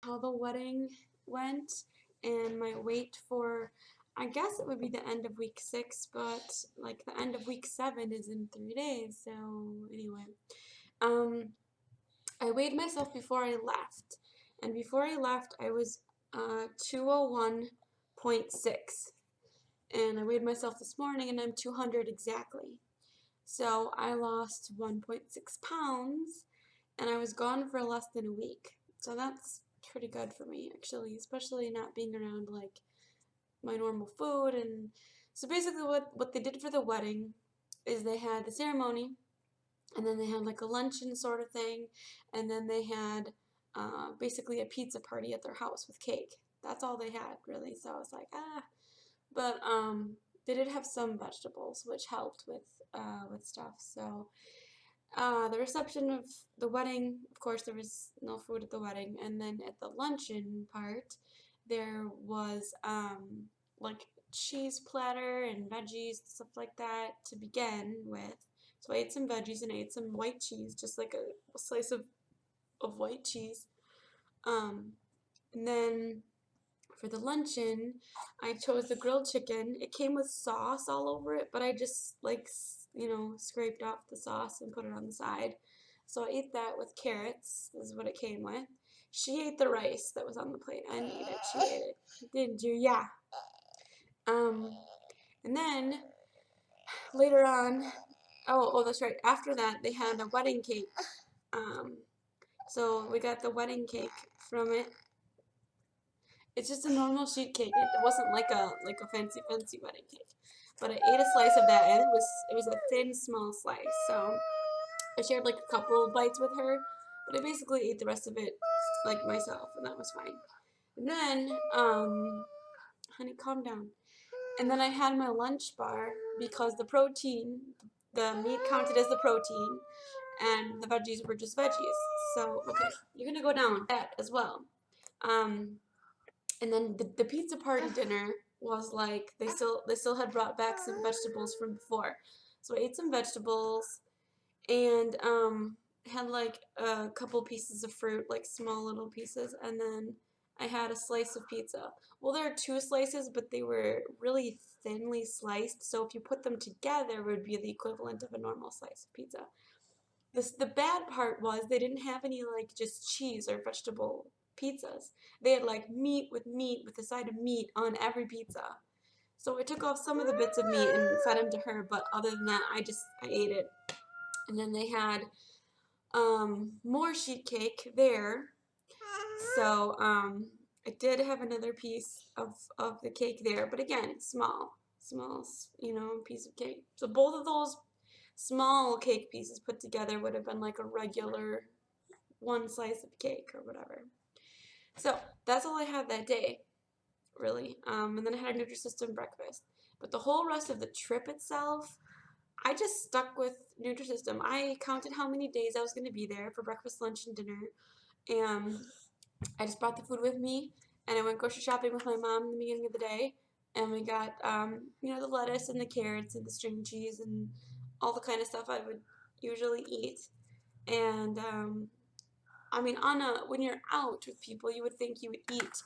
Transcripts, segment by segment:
how the wedding went and my weight for, I guess it would be the end of week 6, but like the end of week 7 is in 3 days. So anyway, um, I weighed myself before I left, and before I left, I was 201.6, and I weighed myself this morning, and I'm 200 exactly. So I lost 1.6 pounds, and I was gone for less than a week. So that's pretty good for me, actually, especially not being around like my normal food. And so basically, what they did for the wedding is they had the ceremony, and then they had like a luncheon sort of thing, and then they had basically a pizza party at their house with cake. That's all they had, really. So I was like, ah. But they did have some vegetables, which helped with stuff. So the reception of the wedding, of course, there was no food at the wedding, and then at the luncheon part, there was like cheese platter and veggies, stuff like that to begin with. So I ate some veggies and I ate some white cheese, just like a slice of white cheese. Um, and then for the luncheon, I chose the grilled chicken. It came with sauce all over it, but I just like, scraped off the sauce and put it on the side. So I ate that with carrots, is what it came with. She ate the rice that was on the plate. I didn't eat it. She ate it. Didn't you? Yeah. Um, and then later on, oh, that's right. After that, they had a wedding cake. Um, so we got the wedding cake from it. It's just a normal sheet cake. It wasn't like a fancy wedding cake. But I ate a slice of that, and it was a thin, small slice. So I shared like a couple bites with her, but I basically ate the rest of it like myself, and that was fine. And then, honey, calm down. And then I had my lunch bar because the meat counted as the protein, and the veggies were just veggies. So okay, you're gonna go down that as well. Um, and then the pizza party dinner was like they still had brought back some vegetables from before, so I ate some vegetables and had like a couple pieces of fruit, like small little pieces, and then I had a slice of pizza. Well, there are two slices, but they were really thinly sliced, so if you put them together, it would be the equivalent of a normal slice of pizza. The bad part was they didn't have any like just cheese or vegetable pizzas. They had like meat with a side of meat on every pizza. So I took off some of the bits of meat and fed them to her, but other than that, I ate it. And then they had more sheet cake there. So I did have another piece of the cake there, but again, small, piece of cake. So both of those small cake pieces put together would have been like a regular one slice of cake or whatever. So that's all I had that day, really. And then I had a Nutrisystem breakfast. But the whole rest of the trip itself, I just stuck with Nutrisystem. I counted how many days I was going to be there for breakfast, lunch, and dinner. And I just brought the food with me, and I went grocery shopping with my mom in the beginning of the day. And we got, the lettuce and the carrots and the string cheese and all the kind of stuff I would usually eat. And I mean, when you're out with people, you would think you would eat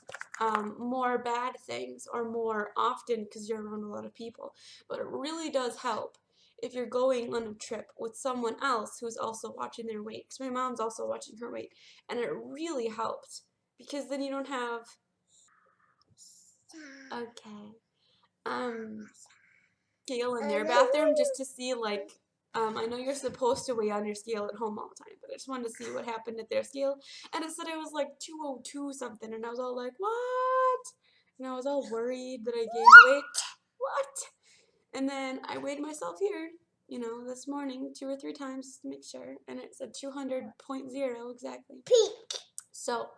more bad things or more often because you're around a lot of people. But it really does help if you're going on a trip with someone else who's also watching their weight. Because my mom's also watching her weight, and it really helped because then you don't have. Okay. Scale in their bathroom just to see like I know you're supposed to weigh on your scale at home all the time, but I just wanted to see what happened at their scale, and it said I was like 202 something, and I was all like, what? And I was all worried that I gained weight. What? And then I weighed myself here, this morning 2 or 3 times just to make sure, and it said 200.0 exactly. Peak. So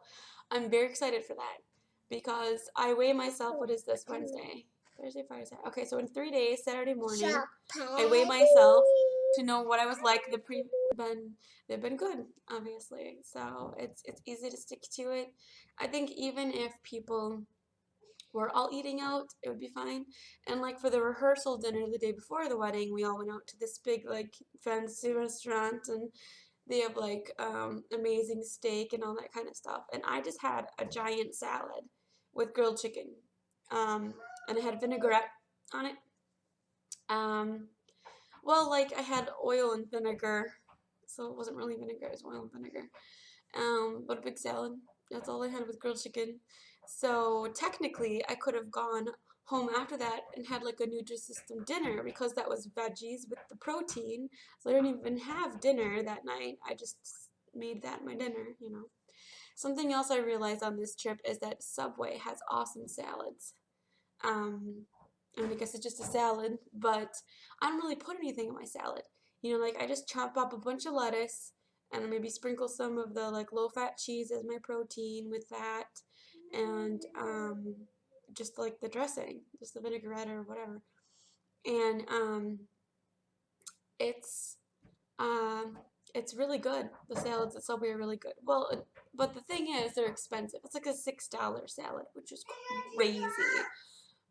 I'm very excited for that because I weigh myself. What is this, Wednesday? Thursday, Friday, Saturday. Okay, so in 3 days, Saturday morning, I weigh myself to know what I was like. They've been good, obviously. So it's easy to stick to it. I think even if people were all eating out, it would be fine. And like for the rehearsal dinner the day before the wedding, we all went out to this big like fancy restaurant, and They have like amazing steak and all that kind of stuff. And I just had a giant salad with grilled chicken. Um, and it had vinaigrette on it. Um, well, like I had oil and vinegar, so it wasn't really vinegar, it was oil and vinegar. But a big salad. That's all I had with grilled chicken. So technically, I could have gone home after that and had like a Nutrisystem dinner because that was veggies with the protein. So I didn't even have dinner that night. I just made that my dinner. Something else I realized on this trip is that Subway has awesome salads. Um, I guess it's just a salad, but I don't really put anything in my salad. Like I just chop up a bunch of lettuce and maybe sprinkle some of the like low-fat cheese as my protein with that, and just like the dressing, just the vinaigrette or whatever. And it's um, it's really good. The salads at Subway are really good. Well, but the thing is, they're expensive. It's like a $6 salad, which is crazy.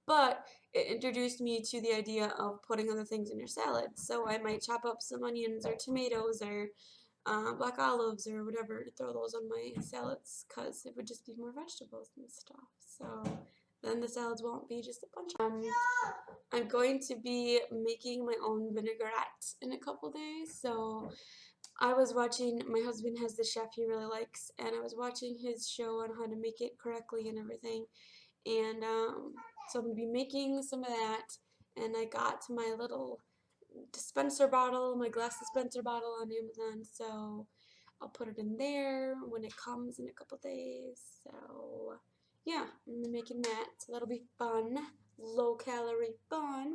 But it introduced me to the idea of putting other things in your salad. So I might chop up some onions or tomatoes or black olives or whatever to throw those on my salads because it would just be more vegetables and stuff. So then the salads won't be just a bunch. I'm going to be making my own vinaigrette in a couple days. So I was watching, my husband has the chef he really likes, and I was watching his show on how to make it correctly and everything. And so I'm going to be making some of that. And I got my little dispenser bottle, my glass dispenser bottle on Amazon. So I'll put it in there when it comes in a couple days. So yeah, I'm making that. So that'll be fun. Low calorie fun.